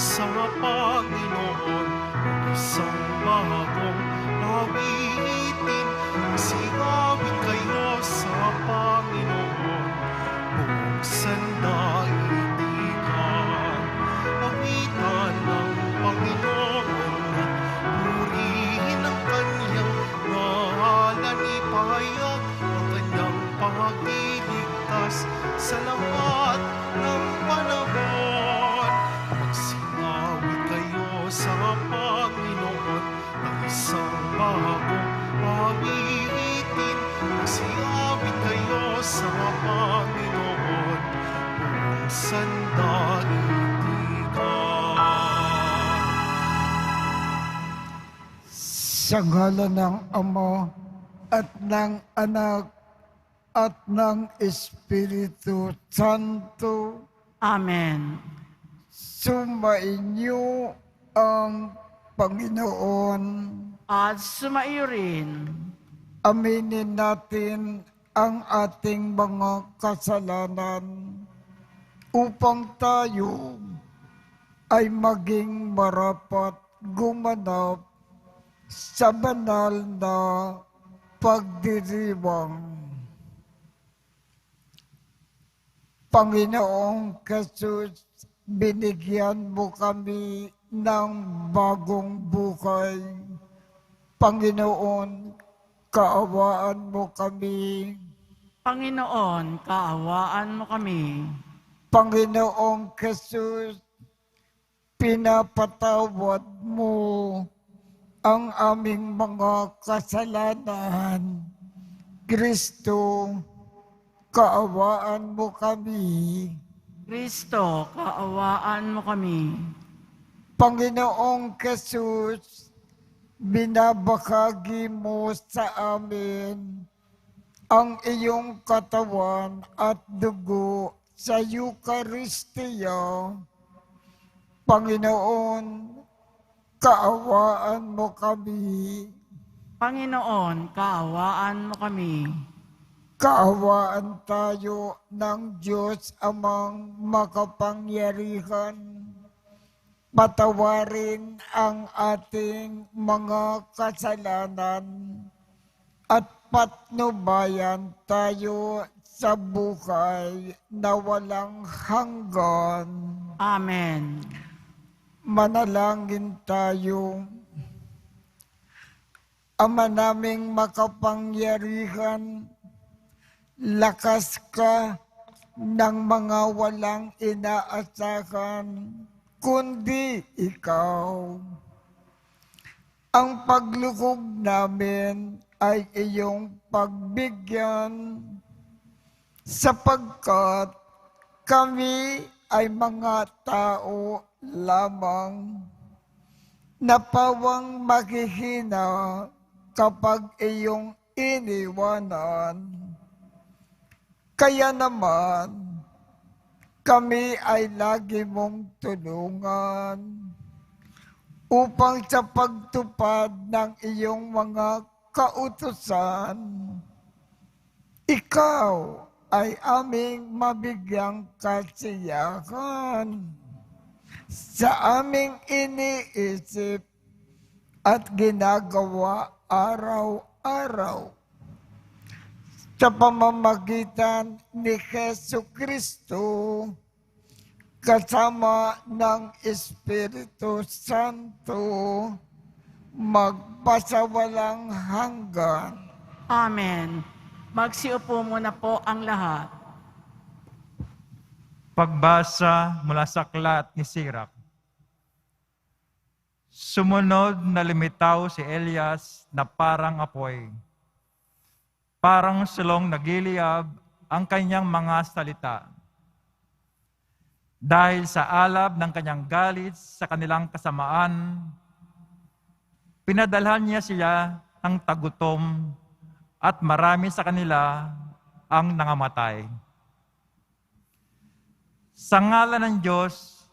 sa Panginoon, isang bagong awitin. Magsiawit kayo sa Panginoon, buong sandaigdigan. Awitan ng Panginoon at purihin ang kanyang ngalan. Ipahayag ang kanyang pagliligtas sa lahat ng panahon. Magsingawit kayo sa Panginoon ng isang bagong awitin. Magsingawit kayo sa Panginoon, buong sandaigdigan. Sa ngalan ng Ama at ng Anak at ng Espiritu Santo, Amen. sumainyo ang Panginoon. At sumaiyo rin. Aminin natin ang ating mga kasalanan upang tayo ay maging marapat gumanap sa banal na pagdiriwang. Panginoong Jesus, binigyan mo kami ng bagong buhay. Panginoon, kaawaan mo kami. Panginoon, kaawaan mo kami. Panginoong Jesus, pinapatawad mo ang aming mga kasalanan. Kristo, kaawaan mo kami. Kristo, kaawaan mo kami. Panginoong Jesus, binabahagi mo sa amin ang iyong katawan at dugo sa Eucharistia. Panginoon, kaawaan mo kami. Panginoon, kaawaan mo kami. Kaawaan tayo ng Diyos amang makapangyarihan. Patawarin ang ating mga kasalanan at patnubayan tayo sa buhay na walang hanggan. Amen. Manalangin tayo. Ama naming makapangyarihan, lakas ka ng mga walang inaasahan, kundi ikaw. Ang paglukog namin ay iyong pagbigyan, sapagkat kami ay mga tao lamang na pawang maghihina kapag iyong iniwanan. Kaya naman, kami ay lagi mong tulungan upang sa pagtupad ng iyong mga kautusan, ikaw ay aming mabigyang kasiyahan sa aming iniisip at ginagawa araw-araw. Sa pamamagitan ni Jesucristo, kasama ng Espiritu Santo, magpasawalang hanggan. Amen. Magsiupo muna po ang lahat. Pagbasa mula sa aklat ni Sirach. Sumunod na lumitaw si Elias na parang apoy. Parang sulong nagiliab ang kanyang mga salita. Dahil sa alab ng kanyang galit sa kanilang kasamaan, pinadalhan niya sila ng tagutom at marami sa kanila ang nangamatay. Sa ngalan ng Diyos,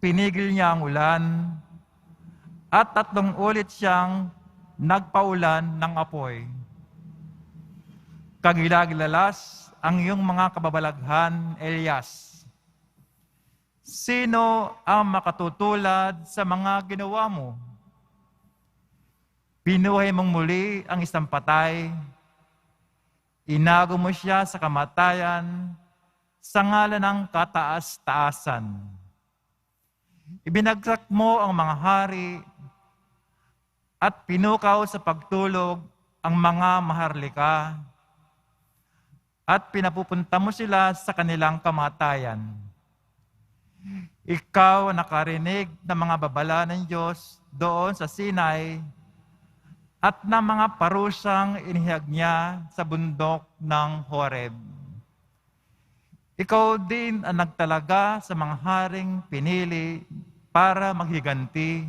pinigil niya ang ulan at 3 ulit siyang nagpaulan ng apoy. Kagilagilalas ang iyong mga kababalaghan, Elias. Sino ang makatutulad sa mga ginawa mo? Binuhay mong muli ang isang patay. Inago mo siya sa kamatayan sa ngalan ng kataas-taasan. Ibinagsak mo ang mga hari at pinukaw sa pagtulog ang mga maharlika at pinapupunta mo sila sa kanilang kamatayan. Ikaw ang nakarinig ng mga babala ng Diyos doon sa Sinai at ng mga parusang inihag niya sa bundok ng Horeb. Ikaw din ang nagtalaga sa mga haring pinili para maghiganti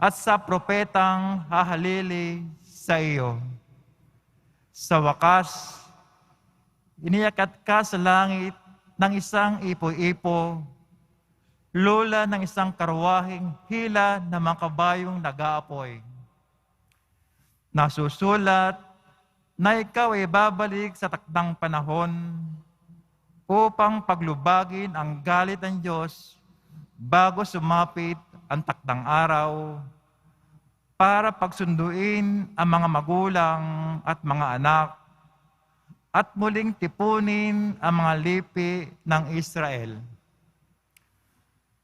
at sa propetang hahalili sa iyo. Sa wakas, iniyakat ka sa langit ng isang ipo-ipo, lula ng isang karwaheng hila ng mga kabayong nag-aapoy. Nasusulat na ikaw ay babalik sa takdang panahon upang paglubagin ang galit ng Diyos bago sumapit ang takdang araw para pagsunduin ang mga magulang at mga anak at muling tipunin ang mga lipi ng Israel.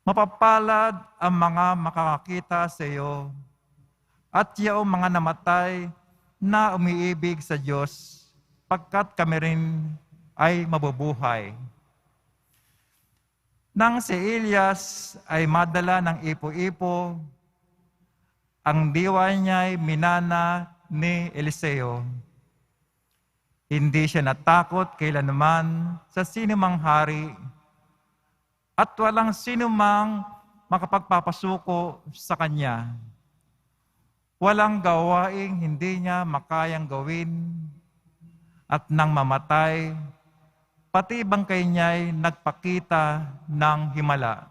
Mapapalad ang mga makakakita sa iyo at yaong mga namatay na umiibig sa Diyos, pagkat kami rin ay mabubuhay. Nang si Elias ay madala ng ipo-ipo, ang diwa niya'y minana ni Eliseo. Hindi siya natakot kailanman sa sinumang hari at walang sinumang makapagpapasuko sa kanya. Walang gawaing hindi niya makayang gawin at nang mamatay, pati bangkay niya'y nagpakita ng himala.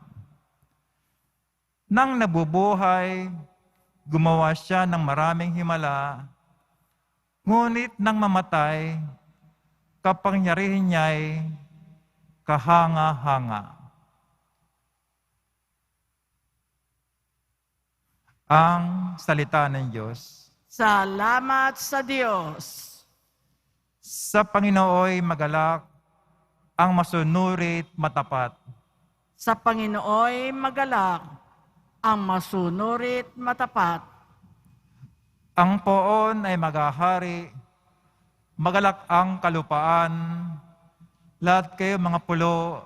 Nang nabubuhay, gumawa siya ng maraming himala, ngunit nang mamatay, kapangyarihan niya'y kahanga-hanga. Ang salita ng Diyos. Salamat sa Diyos. Sa Panginooy magalak, ang masunurit matapat. Sa Panginooy magalak, ang masunurit matapat. Ang poon ay magahari, magalak ang kalupaan. Lahat kayo mga pulo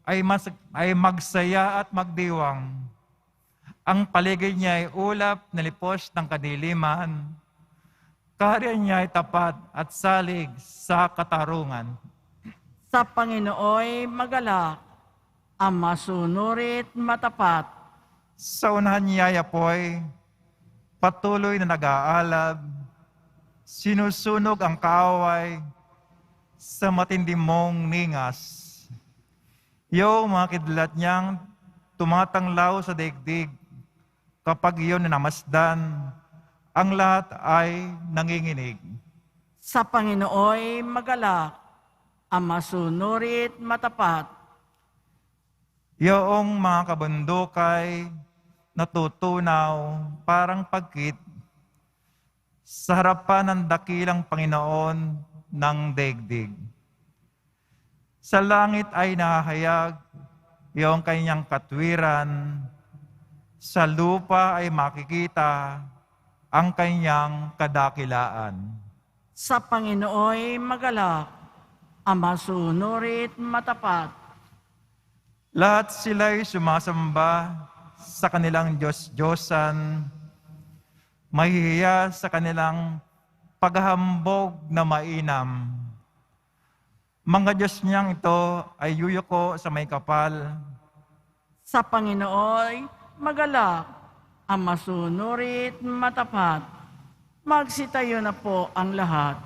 ay magsaya at magdiwang. Ang paligid niya ay ulap na lipos ng kadiliman. Kaharian niya ay tapat at salig sa katarungan. Sa Panginooy magalak, ang masunurit matapat. Sa unahan niya apoy, patuloy na nag-aalab, sinusunog ang kaaway sa matindi mong ningas. Yung mga kidlat niyang tumatanglaw sa daigdig, kapag iyon namasdan, ang lahat ay nanginginig. Sa Panginooy magalak, ang masunurit matapat. Yoong mga kabundukay natutunaw parang pagkit sa harapan ng dakilang Panginoon ng daigdig. Sa langit ay nahahayag yung kanyang katwiran, sa lupa ay makikita ang kanyang kadakilaan. Sa Panginooy magalak, ang masunurit matapat. Lahat sila'y sumasamba sa kanilang Diyos-Diyosan, mahihiya sa kanilang paghahambog na mainam. Mga Diyos niyang ito ay yuyuko sa may kapal. Sa Panginooy magalak, ang masunurit matapat. Magsitayo na po ang lahat.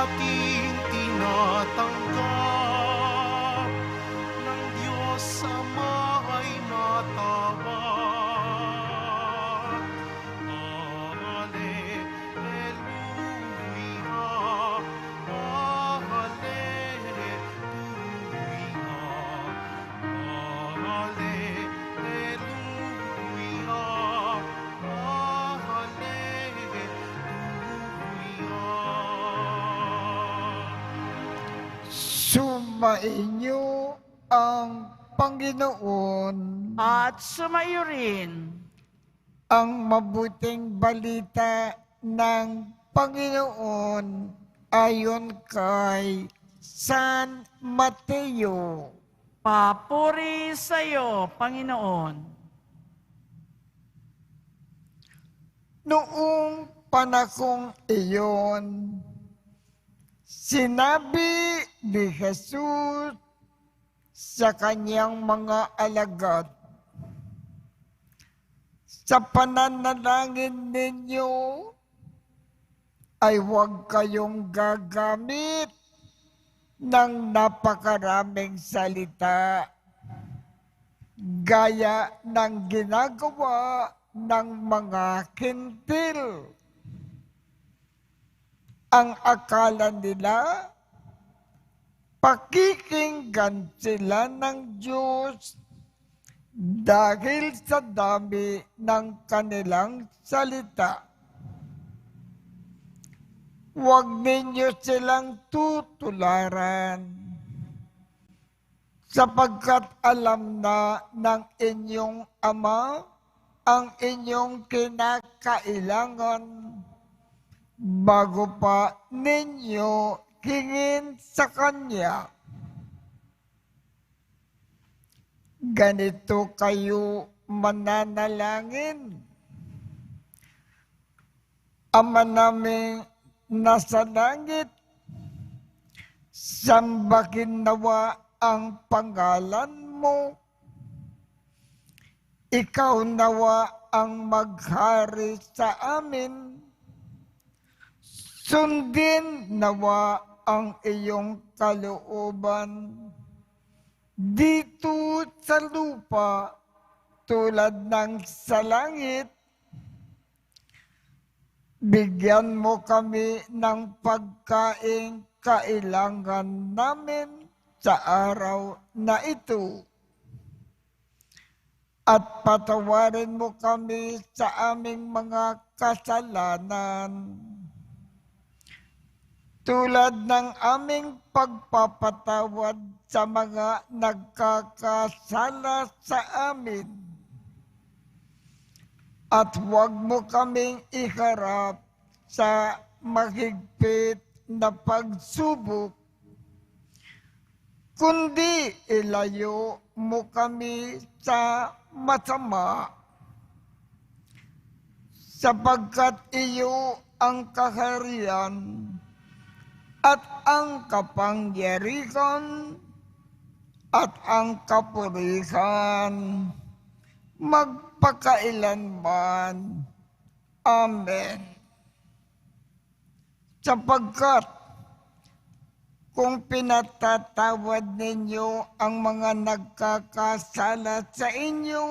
ating tinatanggap ng Diyos Ama ay matawag. Alleluia, Sumainyo ang Panginoon. At sumayo rin Ang mabuting balita ng Panginoon ayon kay San Mateo. papuri sa iyo, Panginoon. Noong panahong iyon, sinabi ni Jesus sa kanyang mga alagad, sa pananalangin ninyo ay huwag kayong gagamit ng napakaraming salita gaya ng ginagawa ng mga kintil. Ang akala nila, pakikinggan sila ng Diyos dahil sa dami ng kanilang salita. Huwag ninyo silang tutularan, sapagkat alam na ng inyong Ama ang inyong kinakailangan bago pa ninyo hingin sa Kanya. Ganito kayo mananalangin. Ama naming nasa langit, sambahin nawa ang pangalan mo. Ikaw nawa ang maghari sa amin. Sundin nawa ang iyong kalooban dito sa lupa tulad ng sa langit. Bigyan mo kami ng pagkain kailangan namin sa araw na ito. At patawarin mo kami sa aming mga kasalanan, tulad ng aming pagpapatawad sa mga nagkakasala sa amin. At huwag mo kaming iharap sa mahigpit na pagsubok, kundi ilayo mo kami sa masama. Sapagkat iyo ang kaharian at ang kapangyarihan at ang kapurihan magpakailanman. Amen. Sapagkat kung pinatatawad ninyo ang mga nagkakasala sa inyo,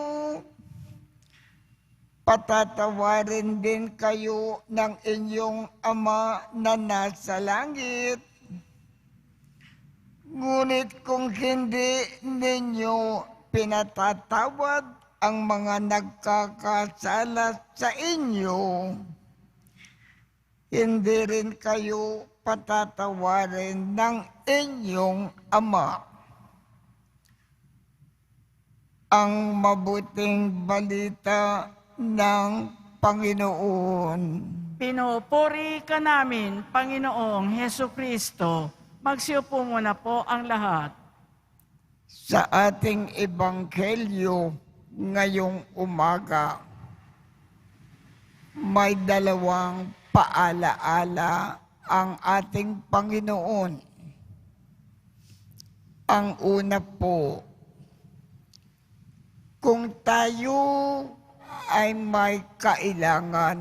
patatawarin din kayo ng inyong Ama na nasa langit. Ngunit kung hindi ninyo pinatatawad ang mga nagkakasala sa inyo, hindi rin kayo patatawarin ng inyong Ama. Ang mabuting balita ng Panginoon. Pinupuri ka namin, Panginoong Heso Kristo. Magsiupo muna po ang lahat. Sa ating ebanghelyo ngayong umaga, may dalawang paalaala ang ating Panginoon. Ang una po, kung tayo ay may kailangan,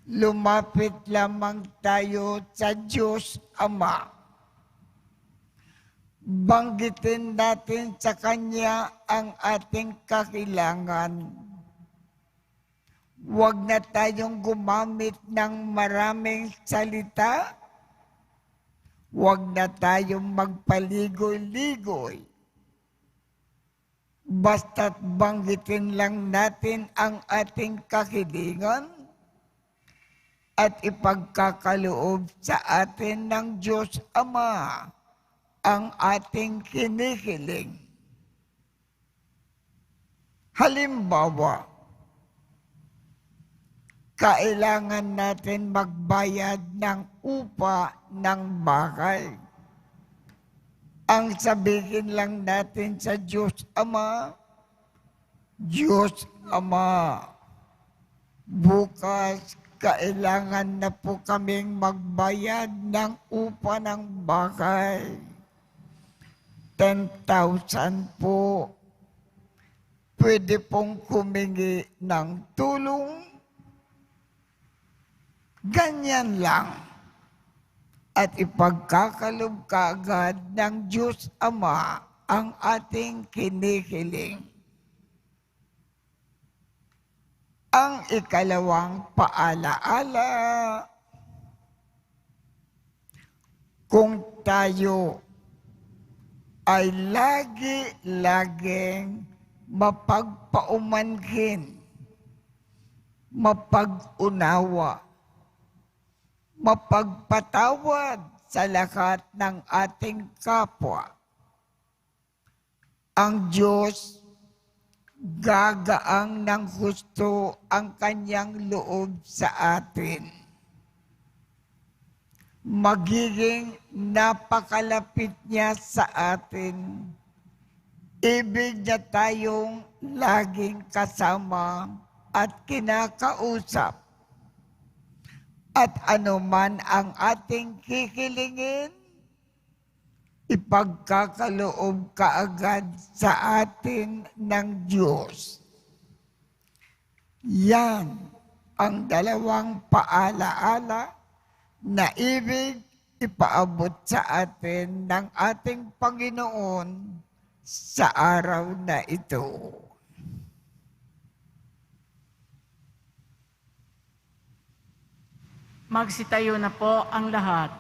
lumapit lamang tayo sa Diyos Ama. Banggitin natin sa Kanya ang ating kakilangan. Huwag na tayong gumamit ng maraming salita. Huwag na tayong magpaligoy-ligoy. Basta't banggitin lang natin ang ating kahilingan at ipagkakaloob sa atin ng Diyos Ama ang ating kinikiling. Halimbawa, kailangan natin magbayad ng upa ng bahay. Ang sabihin lang natin sa Diyos Ama, Diyos Ama, bukas kailangan na po kaming magbayad ng upa ng bahay. 10,000 po. Pwede pong humingi ng tulong. Ganyan lang. At ipagkakalob kaagad ng Diyos Ama ang ating kinikiling. Ang ikalawang paalaala, kung tayo ay lagi-laging mapagpaumanhin, mapag-unawa, mapagpatawad sa lahat ng ating kapwa, ang Diyos gagaang ng husto ang Kanyang loob sa atin. Magiging napakalapit niya sa atin. Ibig niya tayong laging kasama at kinakausap. At anuman ang ating kikilingin, ipagkakaloob kaagad sa atin ng Diyos. Yan ang dalawang paalaala na ibig ipaabot sa atin ng ating Panginoon sa araw na ito. Magsitayo na po ang lahat.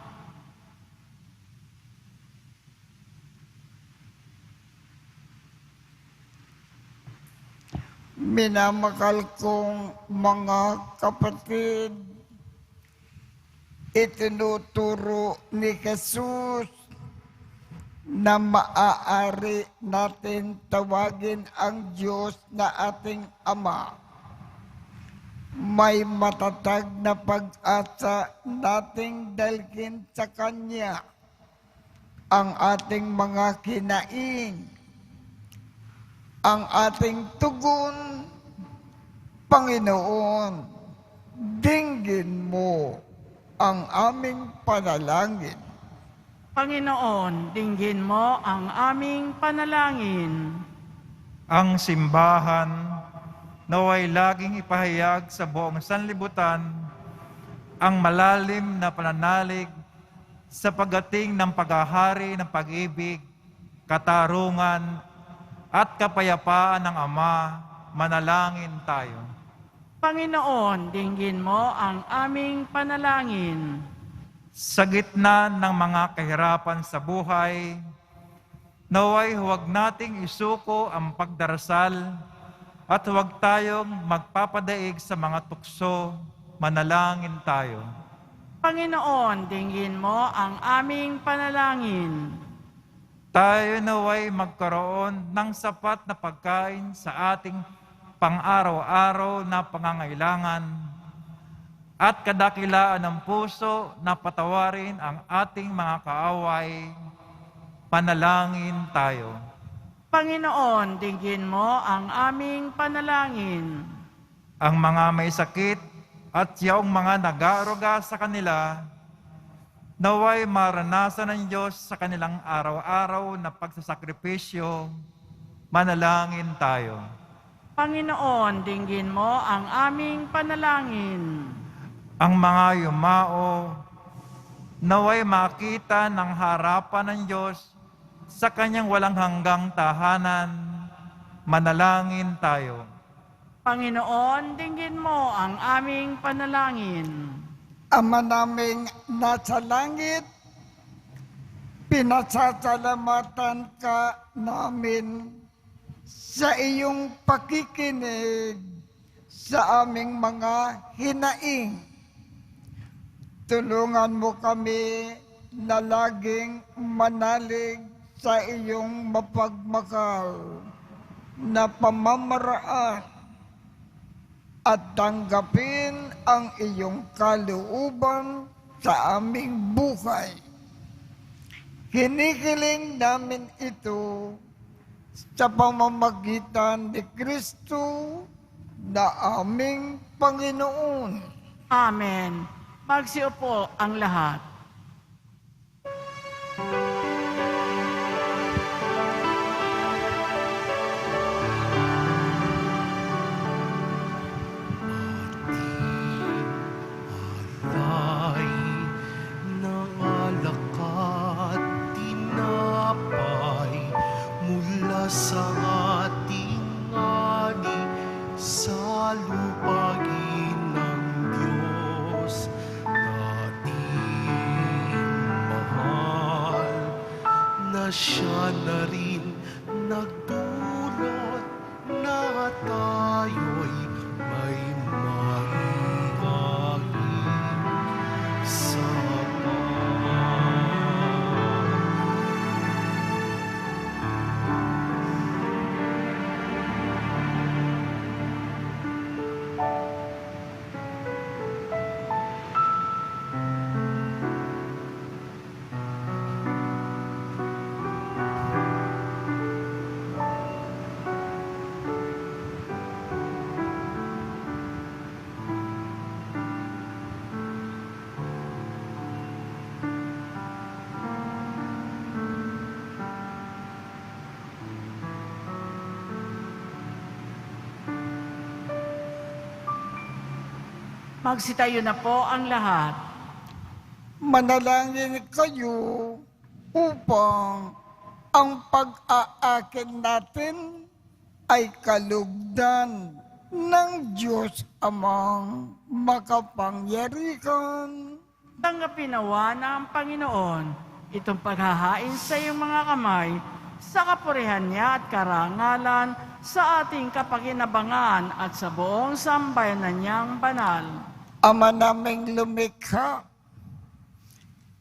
Minamahal kong mga kapatid, itinuturo ni Jesus na maaari natin tawagin ang Diyos na ating Ama. May matatag na pag-asa nating dalhin sa Kanya ang ating mga kinaing, ang ating tugon. Panginoon, dinggin mo ang aming panalangin. Panginoon, dinggin mo ang aming panalangin. Ang simbahan naway laging ipahayag sa buong sanlibutan ang malalim na pananalig sa pagdating ng paghahari ng pag-ibig, katarungan, at kapayapaan ng Ama. Manalangin tayo. Panginoon, dinggin mo ang aming panalangin. Sa gitna ng mga kahirapan sa buhay, naway huwag nating isuko ang pagdarasal at huwag tayong magpapadaig sa mga tukso. Manalangin tayo. Panginoon, dinggin mo ang aming panalangin. Tayo naway magkaroon ng sapat na pagkain sa ating pang-araw-araw na pangangailangan at kadakilaan ng puso na patawarin ang ating mga kaaway. Panalangin tayo. Panginoon, dinggin mo ang aming panalangin. Ang mga may sakit at yaong mga nag-aaruga sa kanila, naway maranasan ng Diyos sa kanilang araw-araw na pagsasakripisyo. Manalangin tayo. Panginoon, dinggin mo ang aming panalangin. Ang mga yumao, naway makita ng harapan ng Diyos sa kanyang walang hanggang tahanan. Manalangin tayo. Panginoon, dinggin mo ang aming panalangin. Ama naming nasa langit, pinasasalamatan ka namin sa iyong pakikinig sa aming mga hinaing. Tulungan mo kami na laging manalig sa iyong mapagmahal na pamamaraan at tanggapin ang iyong kalooban sa aming buhay. Hinihiling namin ito sa pamamagitan ni Kristo na aming Panginoon. Amen. Magsiupo ang lahat. Alay ng alak at tinapay mula sa ating ani sa lupagin ng Diyos nating mahal, na siya na rin nagdulot na tayo'y may mahihain sa Magsitayo na po ang lahat. Manalangin kayo upang ang pag-aakin natin ay kalugdan ng Diyos Amang makapangyarihan. Tanggapin nawa ng Panginoon itong paghahain sa iyong mga kamay sa kapurihan niya at karangalan sa ating kapakinabangan at sa buong sambayanan niyang banal. Ama naming lumikha,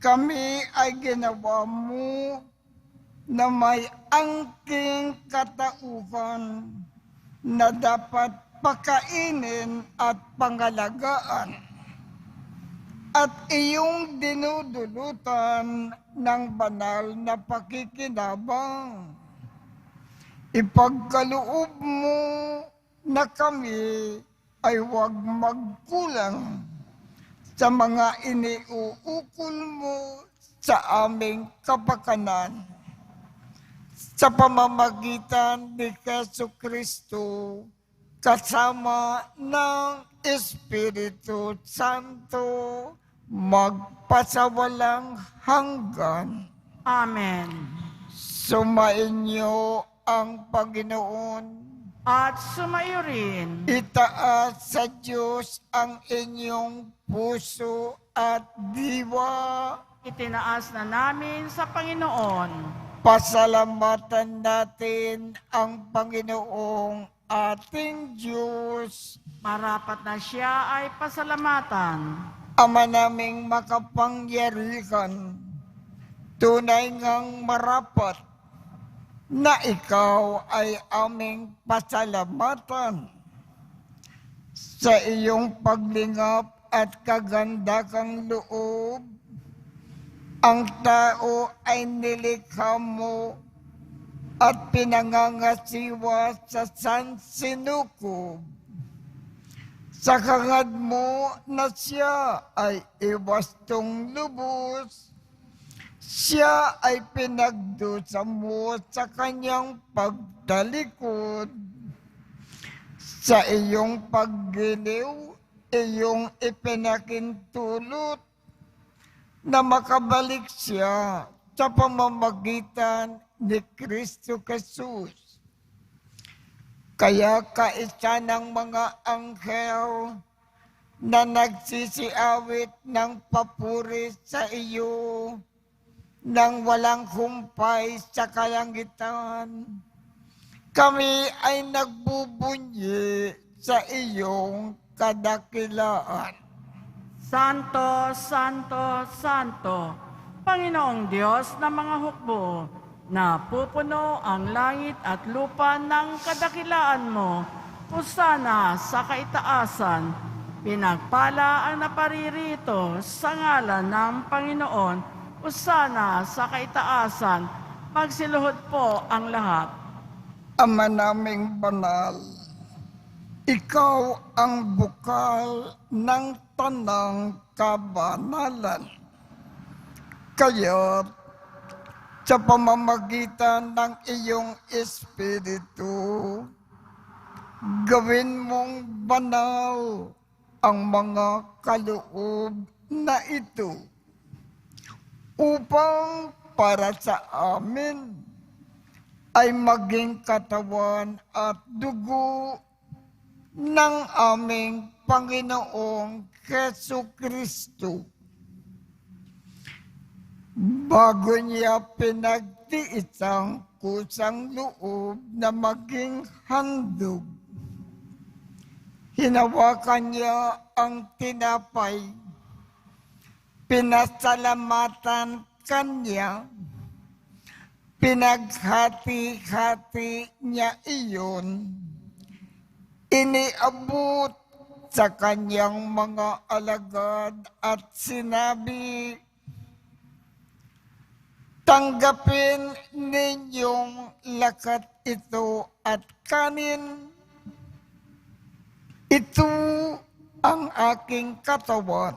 kami ay ginawa mo na may angking katauhan na dapat pakainin at pangalagaan at iyong dinudulutan ng banal na pakikinabang. Ipagkaloob mo na kami ay huwag magkulang sa mga iniuukol mo sa aming kapakanan. Sa pamamagitan ni Jesu Kristo, kasama ng Espiritu Santo, magpasawalang hanggan. Amen. Sumainyo ang Panginoon. At sumayo rin Itaas sa Diyos ang inyong puso at diwa. itinaas na namin sa Panginoon. Pasalamatan natin ang Panginoong ating Diyos. Marapat na siya ay pasalamatan. Ama naming makapangyarihan, tunay ngang marapat na ikaw ay aming pasalamatan sa iyong paglingap at kagandakang loob. Ang tao ay nilikha mo at pinangangasiwa sa sansinukob. Sa hangad mo na siya ay iwastong lubos, siya ay pinagdusa mo sa kanyang pagtalikod. Sa iyong paggiliw, iyong ipinakintulot na makabalik siya sa pamamagitan ni Kristo Jesus. Kaya kaisa ng mga anghel na nagsisiawit ng papuri sa iyo nang walang humpay sa kalangitan, kami ay nagbubunyi sa iyong kadakilaan. Santo, Santo, Santo, Panginoong Diyos ng mga hukbo, na pupuno ang langit at lupa ng kadakilaan mo, hosana sa kaitaasan, pinagpala ang naparirito sa ngalan ng Panginoon, hosana sa kaitaasan, magsiluhod po ang lahat. Ama naming banal, ikaw ang bukal ng tanang kabanalan. Kaya't sa pamamagitan ng iyong Espiritu, gawin mong banal ang mga kaloob na ito upang para sa amin ay maging katawan at dugo ng aming Panginoong Jesucristo. Bago niya pinagtiis ang kusang loob na maging handog, hinawakan niya ang tinapay, pinasalamatan kanya, pinaghati-hati niya iyon, iniabot sa kanyang mga alagad at sinabi, tanggapin ninyong lakat ito at kanin. Ito ang aking katawan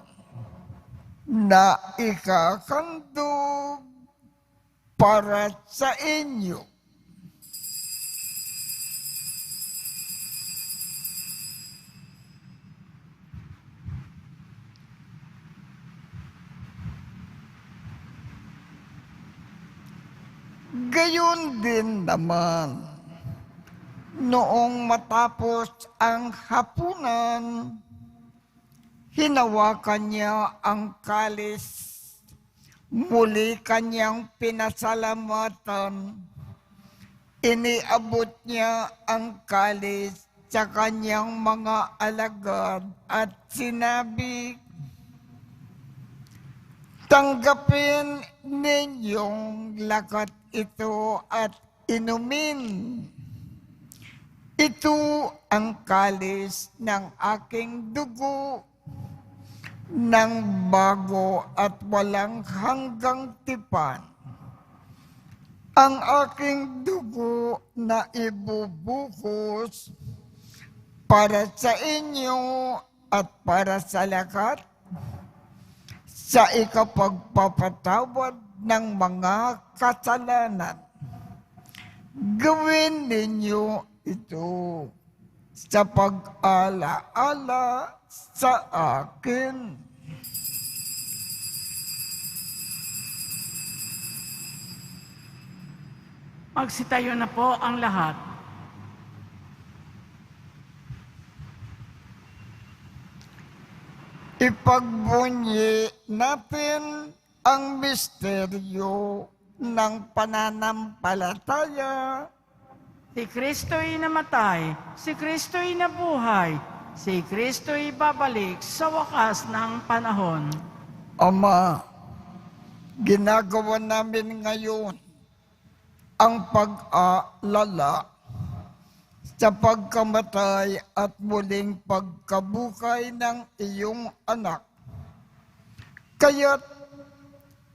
na ikakandog para sa inyo. Gayon din naman, noong matapos ang hapunan, hinawakan niya ang kalis, muli kanyang pinasalamatan, iniabot niya ang kalis sa kanyang mga alagad at sinabi, tanggapin ninyong lakat ito at inumin. Ito ang kalis ng aking dugo ng bago at walang hanggang tipan. Ang aking dugo na ibubuhos para sa inyo at para sa lahat sa ikapagpapatawad ng mga kasalanan. Gawin ninyo ito sa pag-alaala sa akin. Magsitayo na po ang lahat. Ipagbunyi natin ang misteryo ng pananampalataya. Si Kristo'y namatay, si Kristo'y nabuhay, si Kristo'y babalik sa wakas ng panahon. Ama, ginagawa namin ngayon ang pag-aalala sa pagkamatay at muling pagkabuhay ng iyong anak. Kaya't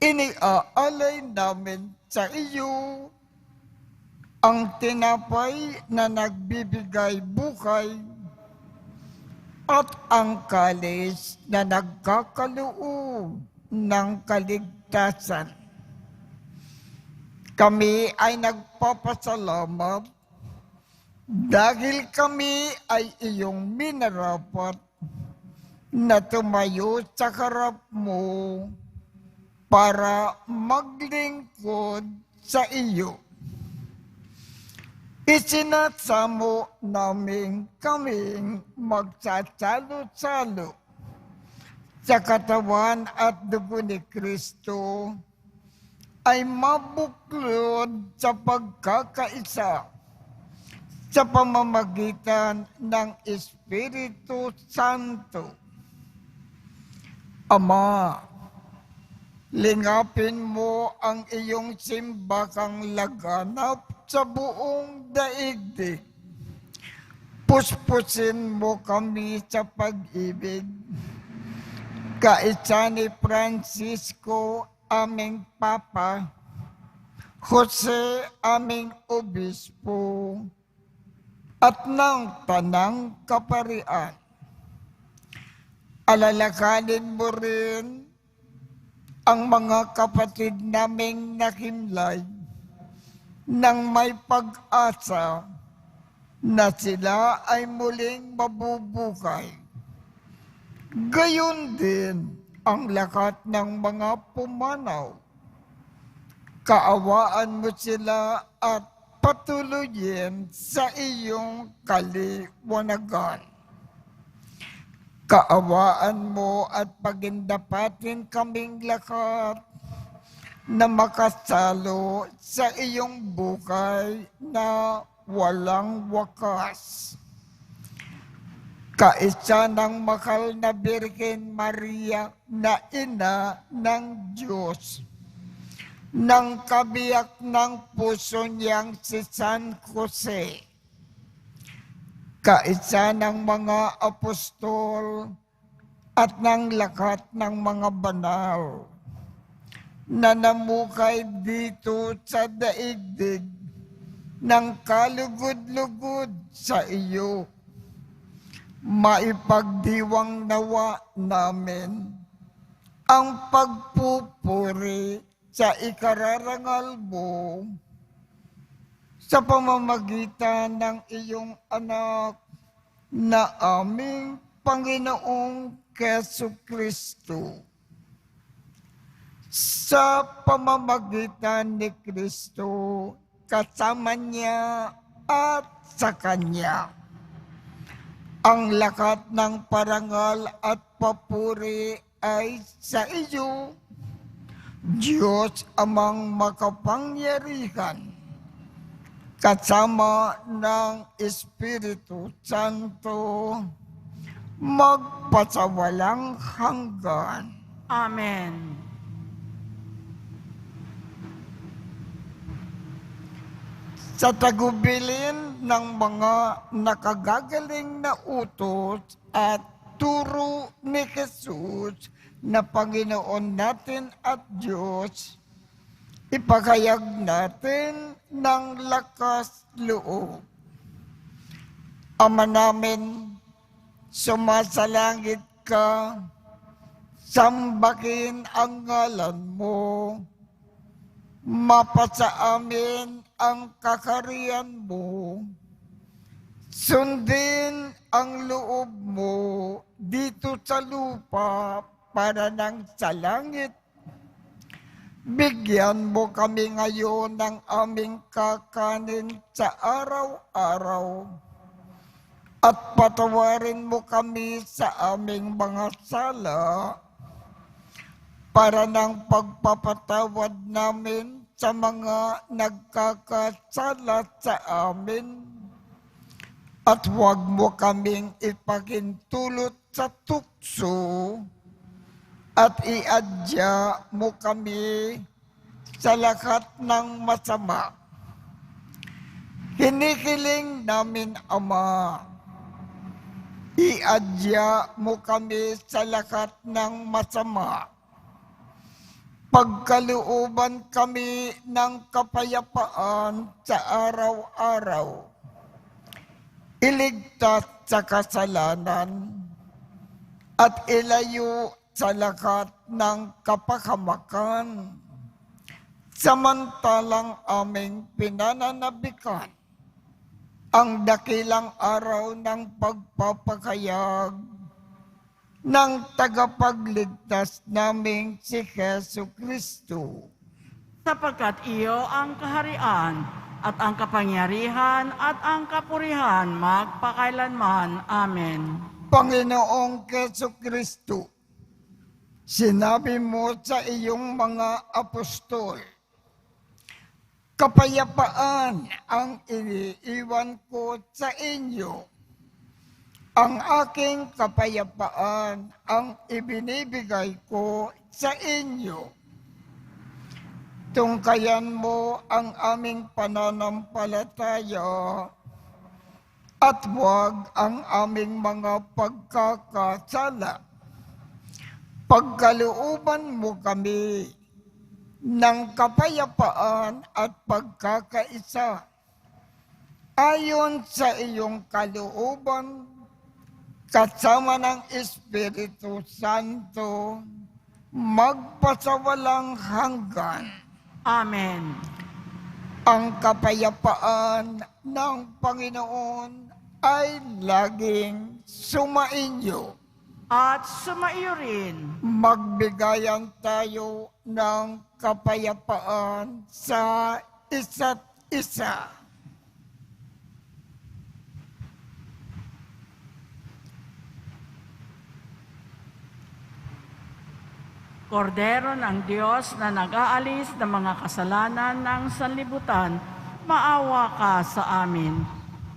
iniaalay namin sa iyo ang tinapay na nagbibigay buhay at ang kalis na nagkakaloob ng kaligtasan. Kami ay nagpapasalamat dahil kami ay iyong minarapat na tumayo sa harap mo para maglingkod sa iyo. Isinasamo namin kaming magsasalo-salo sa katawan at dugo ni Kristo ay mabuklod sa pagkakaisa sa pamamagitan ng Espiritu Santo. Ama, lingapin mo ang iyong simbakang laganap sa buong daigdig. Puspusin mo kami sa pag-ibig. Kaisa ni Francisco, aming Papa, Jose, aming Obispo, at ng Tanang Kaparian. Alalakanin mo rin ang mga kapatid naming nakimlay nang may pag-asa na sila ay muling mabubuhay. Gayon din ang lahat ng mga pumanaw. Kaawaan mo sila at patuloyin sa iyong kaliwanagan. Kaawaan mo at pagindapatin kaming lahat na makasalo sa iyong buhay na walang wakas. Kaisa ng mahal na Birhen Maria na ina ng Diyos, ng kabiyak ng puso niyang si San Jose, kaisa ng mga apostol at ng lahat ng mga banal na namukay dito sa daigdig ng kalugod-lugod sa iyo. Maipagdiwang nawa namin ang pagpupuri sa ikararangal mo sa pamamagitan ng iyong anak na aming Panginoong Jesucristo. Sa pamamagitan ni Kristo, kasama niya at sa Kanya, ang lahat ng parangal at papuri ay sa iyo, Diyos amang makapangyarihan, kasama ng Espiritu Santo, magpasawalang hanggan. Amen. Sa tagubilin ng mga nakagagaling na utos at turo ni Jesus na Panginoon natin at Diyos, ipahayag natin ng lakas loob. Ama namin, sumasalangit ka, sambahin ang ngalan mo, mapasa amin ang kakarian mo, sundin ang loob mo dito sa lupa para nang sa langit. Bigyan mo kami ngayon ng aming kakanin sa araw-araw at patawarin mo kami sa aming mga sala para ng pagpapatawad namin sa mga nagkakasala sa amin, at huwag mo kaming ipahintulot sa tukso, at iadya mo kami sa lahat ng masama. Hinihiling namin, Ama, iadya mo kami sa lahat ng masama. Pagkalooban kami ng kapayapaan sa araw-araw. Iligtas sa kasalanan at ilayo sa lahat ng kapahamakan. Samantalang aming pinananabikan ang dakilang araw ng pagpapakayag ng tagapagligtas naming si Hesu Kristo. Sapagkat iyo ang kaharian at ang kapangyarihan at ang kapurihan magpakailanman. Amen. Panginoong Hesu Kristo, sinabi mo sa iyong mga apostol, kapayapaan ang iniiwan ko sa inyo. Ang aking kapayapaan ang ibinibigay ko sa inyo. Tungkayan mo ang aming pananampalataya at huwag ang aming mga pagkakasala. Pagkalooban mo kami ng kapayapaan at pagkakaisa ayon sa iyong kalooban kasama ng Espiritu Santo magpasawalang hanggan. Amen. Ang kapayapaan ng Panginoon ay laging sumainyo. At sumaiyo rin. Magbigayan tayo ng kapayapaan sa isa't isa. Kordero ng Diyos na nag-aalis ng mga kasalanan ng sanlibutan, maawa ka sa amin.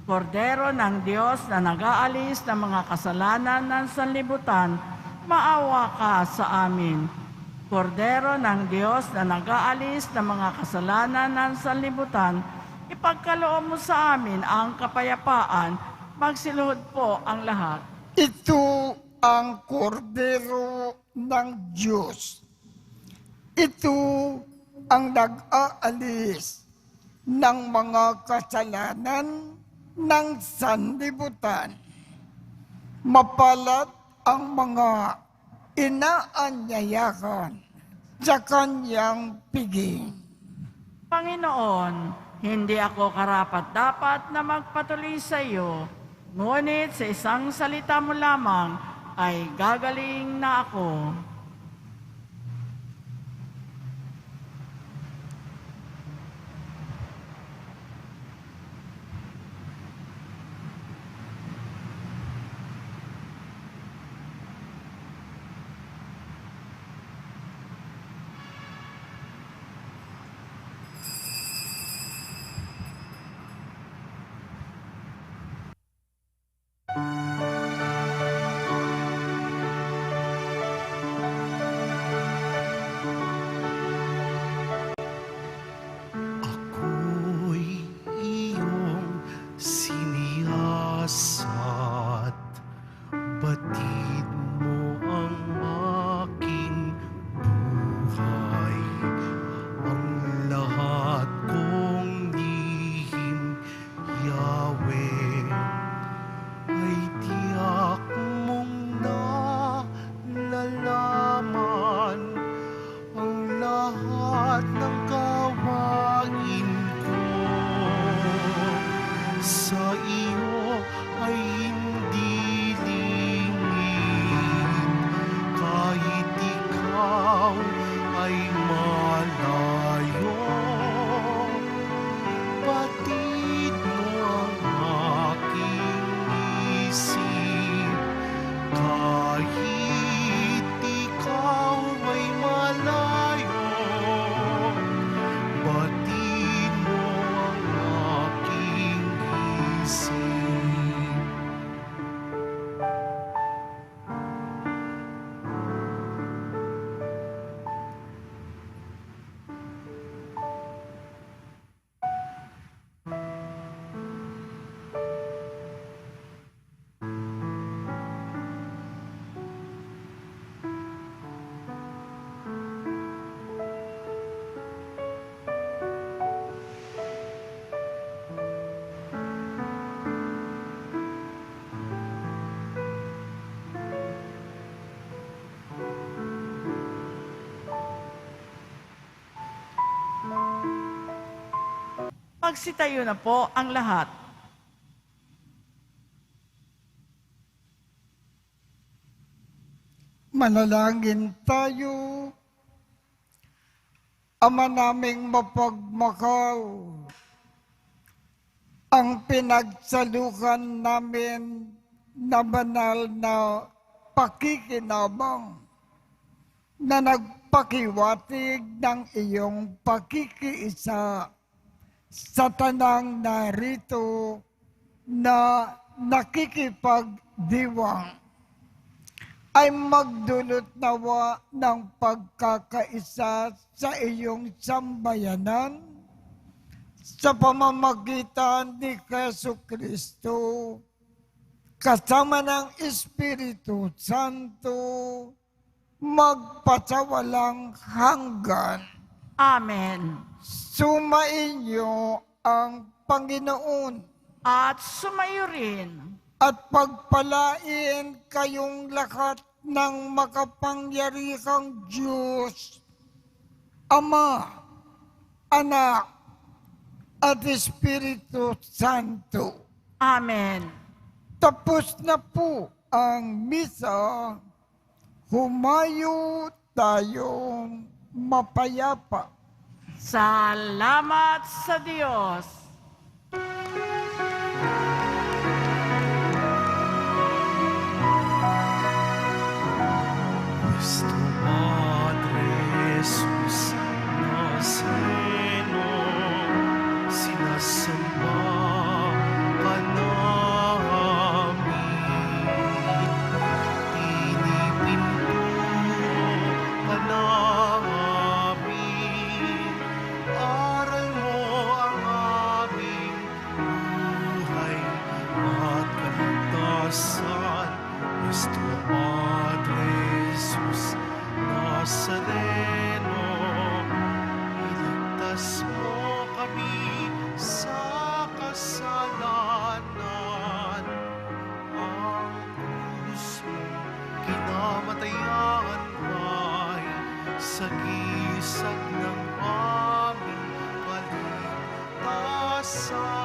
Kordero ng Diyos na nag-aalis ng mga kasalanan ng sanlibutan, maawa ka sa amin. Kordero ng Diyos na nag-aalis ng mga kasalanan ng sanlibutan, ipagkaloob mo sa amin ang kapayapaan, magsiluhod po ang lahat. Ito ang kordero ng Diyos. Ito ang nag-aalis ng mga kasalanan ng sanlibutan. Mapalad ang mga inaanyayahan sa kanyang piging. Panginoon, hindi ako karapat-dapat na magpatuloy sa iyo, ngunit sa isang salita mo lamang ay gagaling na ako. Ako'y iyong siniyasat, batid mo ang aking buhay. Ang lahat kong lihim, Yahweh, ay tiyak mong nalalaman. Ang lahat ng gawain ko sa iyo ay hindi lingid. Kahit ikaw ay malayo, batid mo ang aking isip. Kahit ikaw ay malayo, batid mo ang aking isip. Magsitayo na po ang lahat. Manalangin tayo. Ama naming mapagmahal, ang pinagsaluhan namin na banal na pakikinabang na nagpakiwatig ng iyong pakikiisa sa tanang narito na nakikipagdiwang ay magdulot nawa ng pagkakaisa sa iyong sambayanan sa pamamagitan ni Jesucristo kasama ng Espiritu Santo magpasawalang hanggan. Amen. Sumainyo ang Panginoon At sumayo rin at pagpalain kayong lahat ng makapangyarihang Diyos, Ama, Anak, at Espiritu Santo. Amen. Tapos na po ang misa. Humayo tayong mapayapa. Salamat sa Diyos. Cristo Padre Jesus Nazareno, sinasamba ka namin. Pinipinto ka namin. Aral mo ang aming buhay at kaligtasan. Cristo Padre Jesus Nazareno, iligtas mo kami sa kasalanan. Ang krus mo kinamatayan ay sagisag ng aming kaligtasan.